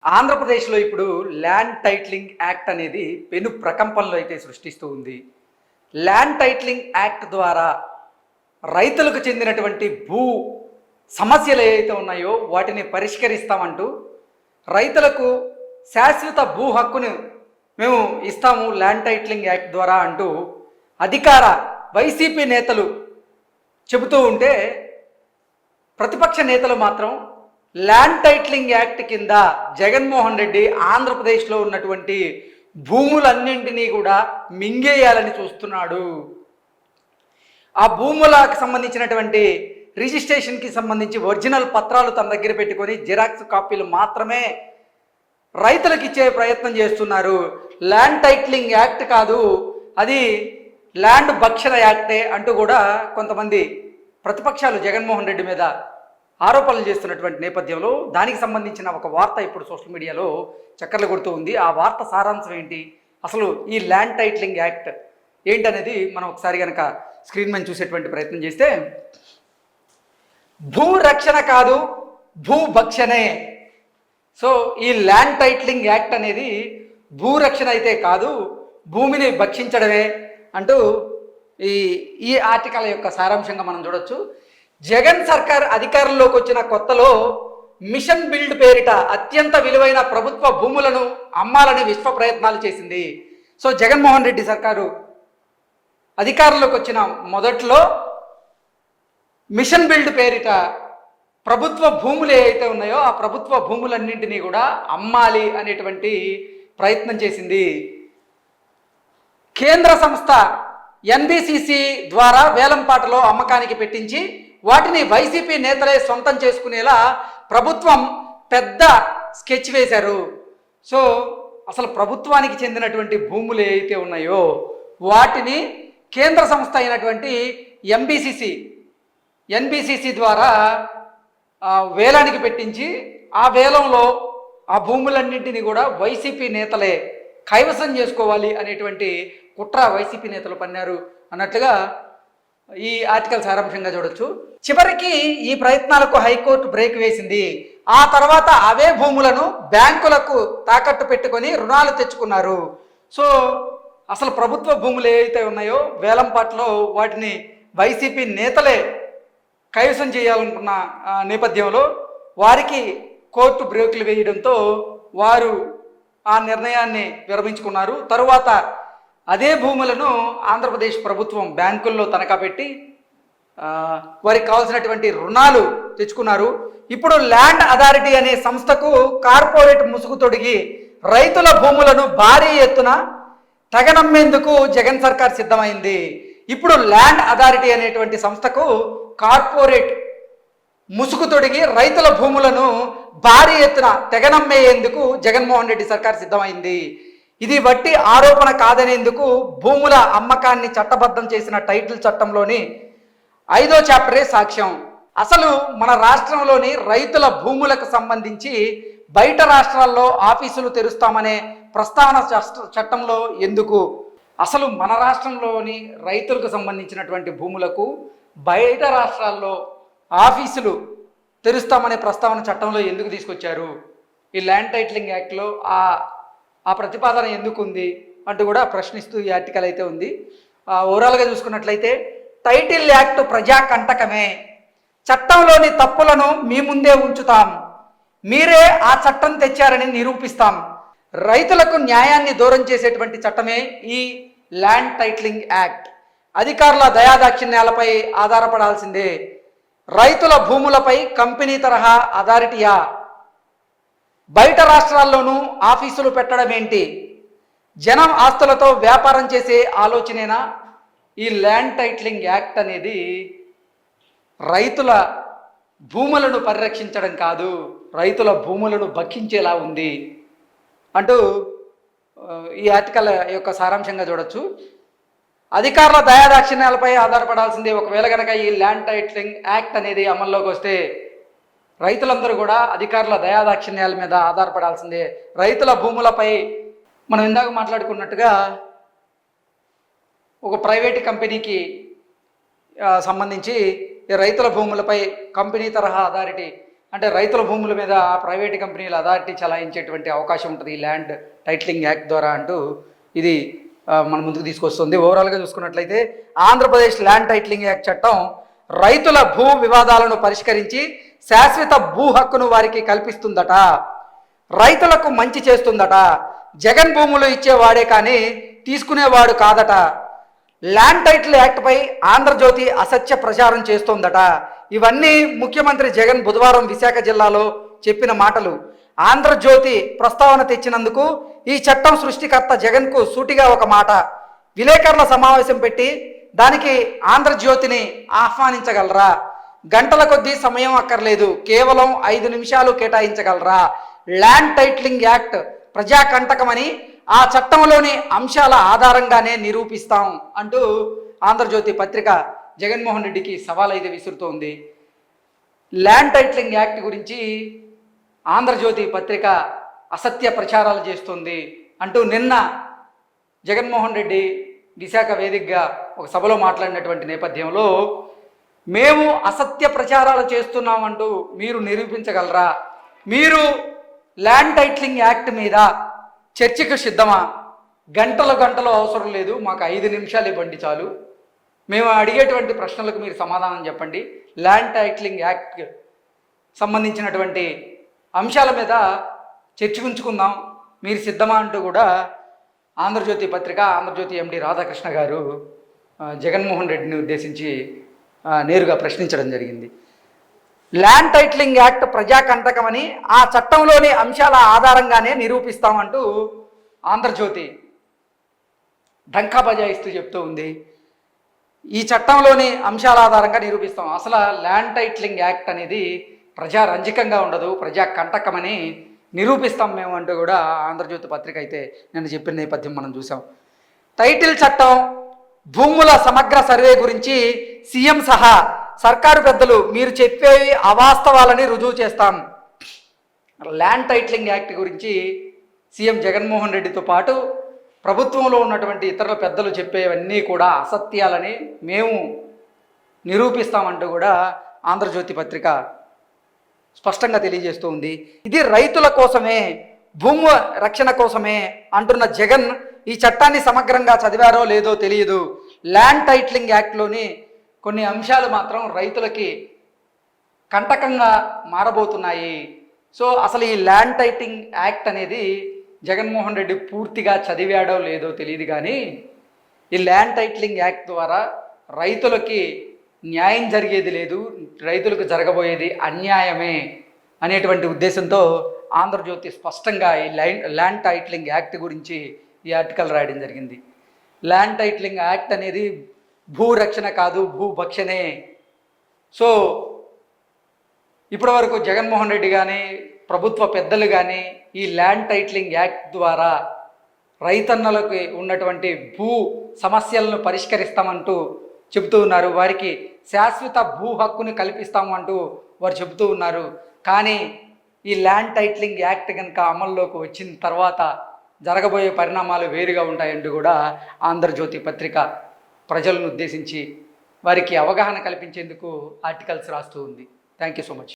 ఆంధ్రప్రదేశ్‌లో ఇప్పుడు land titling act అనేది పెను ప్రకంపనలు అయితే సృష్టిస్తూ ఉంది. ల్యాండ్ టైటిలింగ్ యాక్ట్ ద్వారా రైతులకు చెందినటువంటి సమస్యలు ఏవైతే ఉన్నాయో వాటిని పరిష్కరిస్తామంటూ రైతులకు శాశ్వత భూ హక్కును మేము ఇస్తాము ల్యాండ్ టైటిలింగ్ యాక్ట్ ద్వారా అంటూ అధికార వైసీపీ నేతలు చెబుతూ ఉంటే, ప్రతిపక్ష నేతలు మాత్రం ల్యాండ్ టైటిలింగ్ యాక్ట్ కింద జగన్మోహన్ రెడ్డి ఆంధ్రప్రదేశ్లో ఉన్నటువంటి భూములన్నింటినీ కూడా మింగేయాలని చూస్తున్నాడు. ఆ భూములకు సంబంధించినటువంటి రిజిస్ట్రేషన్కి సంబంధించి ఒరిజినల్ పత్రాలు తన దగ్గర పెట్టుకొని జిరాక్స్ కాపీలు మాత్రమే రైతులకు ఇచ్చే ప్రయత్నం చేస్తున్నారు. ల్యాండ్ టైటిలింగ్ యాక్ట్ కాదు, అది ల్యాండ్ భక్షణ యాక్టే అంటూ కూడా కొంతమంది ప్రతిపక్షాలు జగన్మోహన్ రెడ్డి మీద ఆరోపణలు చేస్తున్నటువంటి నేపథ్యంలో దానికి సంబంధించిన ఒక వార్త ఇప్పుడు సోషల్ మీడియాలో చక్కర్లు కొడుతూ ఉంది. ఆ వార్త సారాంశం ఏంటి, అసలు ఈ ల్యాండ్ టైటిలింగ్ యాక్ట్ ఏంటనేది మనం ఒకసారి కనుక స్క్రీన్ మీద చూసేటువంటి ప్రయత్నం చేస్తే, భూ రక్షణ కాదు భూభక్షణే. సో ఈ ల్యాండ్ టైటిలింగ్ యాక్ట్ అనేది భూరక్షణ అయితే కాదు, భూమిని భక్షించడమే అంటూ ఈ ఈ ఆర్టికల్ యొక్క సారాంశంగా మనం చూడొచ్చు. జగన్ సర్కార్ అధికారంలోకి వచ్చిన కొత్తలో మిషన్ బిల్డ్ పేరిట అత్యంత విలువైన ప్రభుత్వ భూములను అమ్మాలని విశ్వ ప్రయత్నాలు చేసింది. సో జగన్మోహన్ రెడ్డి సర్కారు అధికారంలోకి వచ్చిన మొదట్లో మిషన్ బిల్డ్ పేరిట ప్రభుత్వ భూములు ఏవైతే ఉన్నాయో ఆ ప్రభుత్వ భూములన్నింటినీ కూడా అమ్మాలి అనేటువంటి ప్రయత్నం చేసింది. కేంద్ర సంస్థ ఎన్బిసిసి ద్వారా వేలంపాటలో అమ్మకానికి పెట్టించి వాటిని వైసీపీ నేతలే సొంతం చేసుకునేలా ప్రభుత్వం పెద్ద స్కెచ్ వేశారు. సో అసలు ప్రభుత్వానికి చెందినటువంటి భూములు ఏవైతే ఉన్నాయో వాటిని కేంద్ర సంస్థ అయినటువంటి ఎన్బిసిసి ద్వారా వేలానికి పెట్టించి ఆ వేలంలో ఆ భూములన్నింటినీ కూడా వైసీపీ నేతలే కైవసం చేసుకోవాలి అనేటువంటి కుట్ర వైసీపీ నేతలు పన్నారు అన్నట్లుగా ఈ ఆర్టికల్ సారాంశంగా చూడొచ్చు. చివరికి ఈ ప్రయత్నాలకు హైకోర్టు బ్రేక్ వేసింది. ఆ తర్వాత అవే భూములను బ్యాంకులకు తాకట్టు పెట్టుకొని రుణాలు తెచ్చుకున్నారు. సో అసలు ప్రభుత్వ భూములు ఏవైతే ఉన్నాయో వేలంపాట్లో వాటిని వైసీపీ నేతలే కైవసం చేయాలనుకున్న నేపథ్యంలో వారికి కోర్టు బ్రేకులు వేయడంతో వారు ఆ నిర్ణయాన్ని విరమించుకున్నారు. తరువాత అదే భూములను ఆంధ్రప్రదేశ్ ప్రభుత్వం బ్యాంకుల్లో తనఖా పెట్టి వారికి కావాల్సినటువంటి రుణాలు తెచ్చుకున్నారు. ఇప్పుడు ల్యాండ్ అథారిటీ అనే సంస్థకు కార్పొరేట్ ముసుగు తొడిగి రైతుల భూములను భారీ ఎత్తున తెగనమ్మేందుకు జగన్ సర్కార్ సిద్ధమైంది. ఇప్పుడు ల్యాండ్ అథారిటీ అనేటువంటి సంస్థకు కార్పొరేట్ ముసుగు తొడిగి రైతుల భూములను భారీ ఎత్తున తెగనమ్మేందుకు జగన్మోహన్ రెడ్డి సర్కార్ సిద్ధమైంది. ఇది వట్టి ఆరోపణ కాదనేందుకు భూముల అమ్మకాన్ని చట్టబద్ధం చేసిన టైటిల్ చట్టంలోని 5వ చాప్టరే సాక్ష్యం. అసలు మన రాష్ట్రంలోని రైతుల భూములకు సంబంధించి బయట రాష్ట్రాల్లో ఆఫీసులు తెరుస్తామనే ప్రస్తావన చట్టంలో ఎందుకు? అసలు మన రాష్ట్రంలోని రైతులకు సంబంధించినటువంటి భూములకు బయట రాష్ట్రాల్లో ఆఫీసులు తెరుస్తామనే ప్రస్తావన చట్టంలో ఎందుకు తీసుకొచ్చారు? ఈ ల్యాండ్ టైటిలింగ్ యాక్ట్లో ఆ ప్రతిపాదన ఎందుకు ఉంది అంటూ కూడా ప్రశ్నిస్తూ ఈ ఆర్టికల్ అయితే ఉంది. ఓవరాల్గా చూసుకున్నట్లయితే టైటిల్ యాక్ట్ ప్రజాకంటకమే, చట్టంలోని తప్పులను మీ ముందే ఉంచుతాం, మీరే ఆ చట్టం తెచ్చారని నిరూపిస్తాం. రైతులకు న్యాయాన్ని దూరం చేసేటువంటి చట్టమే ఈ ల్యాండ్ టైటిలింగ్ యాక్ట్. అధికారుల దయాదాక్షిణ్యాలపై ఆధారపడాల్సిందే. రైతుల భూములపై కంపెనీ తరహా అథారిటీయా? బయట రాష్ట్రాల్లోనూ ఆఫీసులు పెట్టడం ఏంటి? జనం ఆస్తులతో వ్యాపారం చేసే ఆలోచనేనా? ఈ ల్యాండ్ టైటిలింగ్ యాక్ట్ అనేది రైతుల భూములను పరిరక్షించడం కాదు, రైతుల భూములను భక్షించేలా ఉంది అంటూ ఈ ఆర్టికల్ యొక్క సారాంశంగా చూడొచ్చు. అధికారుల దయాదాక్షిణ్యాలపై ఆధారపడాల్సిందే. ఒకవేళ కనుక ఈ ల్యాండ్ టైటిలింగ్ యాక్ట్ అనేది అమల్లోకి వస్తే రైతులందరూ కూడా అధికారుల దయాదాక్షిణ్యాల మీద ఆధారపడాల్సిందే. రైతుల భూములపై మనం ఇందాక మాట్లాడుకున్నట్టుగా ఒక ప్రైవేటు కంపెనీకి సంబంధించి రైతుల భూములపై కంపెనీ తరహా అథారిటీ అంటే రైతుల భూముల మీద ప్రైవేట్ కంపెనీలు అథారిటీ చలాయించేటువంటి అవకాశం ఉంటుంది ఈ ల్యాండ్ టైటిలింగ్ యాక్ట్ ద్వారా అంటూ ఇది మన ముందుకు తీసుకొస్తుంది. ఓవరాల్గా చూసుకున్నట్లయితే ఆంధ్రప్రదేశ్ ల్యాండ్ టైటిలింగ్ యాక్ట్ చట్టం రైతుల భూ వివాదాలను పరిష్కరించి శాశ్వత భూ హక్కును వారికి కల్పిస్తుందట, రైతులకు మంచి చేస్తుందట. జగన్ భూములు ఇచ్చేవాడే కానీ తీసుకునేవాడు కాదట. ల్యాండ్ టైటిల్ యాక్ట్పై ఆంధ్రజ్యోతి అసత్య ప్రచారం చేస్తోందట. ఇవన్నీ ముఖ్యమంత్రి జగన్ బుధవారం విశాఖ జిల్లాలో చెప్పిన మాటలు. ఆంధ్రజ్యోతి ప్రస్తావన తెచ్చినందుకు ఈ చట్టం సృష్టికర్త జగన్కు సూటిగా ఒక మాట. విలేకరుల సమావేశం పెట్టి దానికి ఆంధ్రజ్యోతిని ఆహ్వానించగలరా? గంటల కొద్దీ సమయం అక్కర్లేదు, కేవలం 5 నిమిషాలు కేటాయించగలరా? ల్యాండ్ టైటిలింగ్ యాక్ట్ ప్రజాకంటకమని ఆ చట్టంలోని అంశాల ఆధారంగానే నిరూపిస్తాం అంటూ ఆంధ్రజ్యోతి పత్రిక జగన్మోహన్ రెడ్డికి సవాల్ అయితే విసురుతోంది. ల్యాండ్ టైటిలింగ్ యాక్ట్ గురించి ఆంధ్రజ్యోతి పత్రిక అసత్య ప్రచారాలు చేస్తుంది అంటూ నిన్న జగన్మోహన్ రెడ్డి విశాఖ వేదికగా ఒక సభలో మాట్లాడినటువంటి నేపథ్యంలో మేము అసత్య ప్రచారాలు చేస్తున్నామంటూ మీరు నిరూపించగలరా? మీరు ల్యాండ్ టైటిలింగ్ యాక్ట్ మీద చర్చకు సిద్ధమా? గంటలు అవసరం లేదు, మాకు 5 నిమిషాలు ఇవ్వండి చాలు. మేము అడిగేటువంటి ప్రశ్నలకు మీరు సమాధానం చెప్పండి. ల్యాండ్ టైటిలింగ్ యాక్ట్ సంబంధించినటువంటి అంశాల మీద చర్చించుకుందాం, మీరు సిద్ధమా అంటూ కూడా ఆంధ్రజ్యోతి పత్రిక ఆంధ్రజ్యోతి ఎండి రాధాకృష్ణ గారు జగన్మోహన్ రెడ్డిని ఉద్దేశించి నేరుగా ప్రశ్నించడం జరిగింది. ల్యాండ్ టైటిలింగ్ యాక్ట్ ప్రజాకంటకమని ఆ చట్టంలోని అంశాల ఆధారంగానే నిరూపిస్తామంటూ ఆంధ్రజ్యోతి ఢంకా బజాయిస్తూ చెప్తూ ఉంది. ఈ చట్టంలోని అంశాల ఆధారంగా నిరూపిస్తాం. అసలు ల్యాండ్ టైటిలింగ్ యాక్ట్ అనేది ప్రజారంజకంగా ఉండదు, ప్రజాకంటకమని నిరూపిస్తాం మేము అంటూ కూడా ఆంధ్రజ్యోతి పత్రిక అయితే నేను చెప్పిన నేపథ్యం మనం చూసాం. టైటిల్ చట్టం, భూముల సమగ్ర సర్వే గురించి సీఎం సహా సర్కారు పెద్దలు మీరు చెప్పేవి అవాస్తవాలని రుజువు చేస్తాం. ల్యాండ్ టైటిలింగ్ యాక్ట్ గురించి సీఎం జగన్మోహన్ రెడ్డితో పాటు ప్రభుత్వంలో ఉన్నటువంటి ఇతర పెద్దలు చెప్పేవన్నీ కూడా అసత్యాలని మేము నిరూపిస్తామంటూ కూడా ఆంధ్రజ్యోతి పత్రిక స్పష్టంగా తెలియజేస్తూ ఉంది. ఇది రైతుల కోసమే, భూమి రక్షణ కోసమే అంటున్న జగన్ ఈ చట్టాన్ని సమగ్రంగా చదివారో లేదో తెలియదు. ల్యాండ్ టైటిలింగ్ యాక్ట్లోని కొన్ని అంశాలు మాత్రం రైతులకి కంటకంగా మారబోతున్నాయి. సో అసలు ఈ ల్యాండ్ టైటిలింగ్ యాక్ట్ అనేది జగన్మోహన్ రెడ్డి పూర్తిగా చదివాడో లేదో తెలియదు, కానీ ఈ ల్యాండ్ టైటిలింగ్ యాక్ట్ ద్వారా రైతులకి న్యాయం జరిగేది లేదు, రైతులకు జరగబోయేది అన్యాయమే అనేటువంటి ఉద్దేశంతో ఆంధ్రజ్యోతి స్పష్టంగా ఈ ల్యాండ్ టైటిలింగ్ యాక్ట్ గురించి ఈ ఆర్టికల్ రాయడం జరిగింది. ల్యాండ్ టైటిలింగ్ యాక్ట్ అనేది భూ రక్షణ కాదు, భూభక్షణే. సో ఇప్పటి వరకు జగన్మోహన్ రెడ్డి కానీ ప్రభుత్వ పెద్దలు కానీ ఈ ల్యాండ్ టైటిలింగ్ యాక్ట్ ద్వారా రైతన్నలకు ఉన్నటువంటి భూ సమస్యలను పరిష్కరిస్తామంటూ చెబుతూ ఉన్నారు, వారికి శాశ్వత భూ హక్కుని కల్పిస్తాము అంటూ వారు చెబుతూ ఉన్నారు. కానీ ఈ ల్యాండ్ టైటిలింగ్ యాక్ట్ కనుక అమల్లోకి వచ్చిన తర్వాత జరగబోయే పరిణామాలు వేరుగా ఉంటాయంటూ కూడా ఆంధ్రజ్యోతి పత్రిక ప్రజలను ఉద్దేశించి వారికి అవగాహన కల్పించేందుకు ఆర్టికల్స్ రాస్తూ ఉంది. Thank you so much.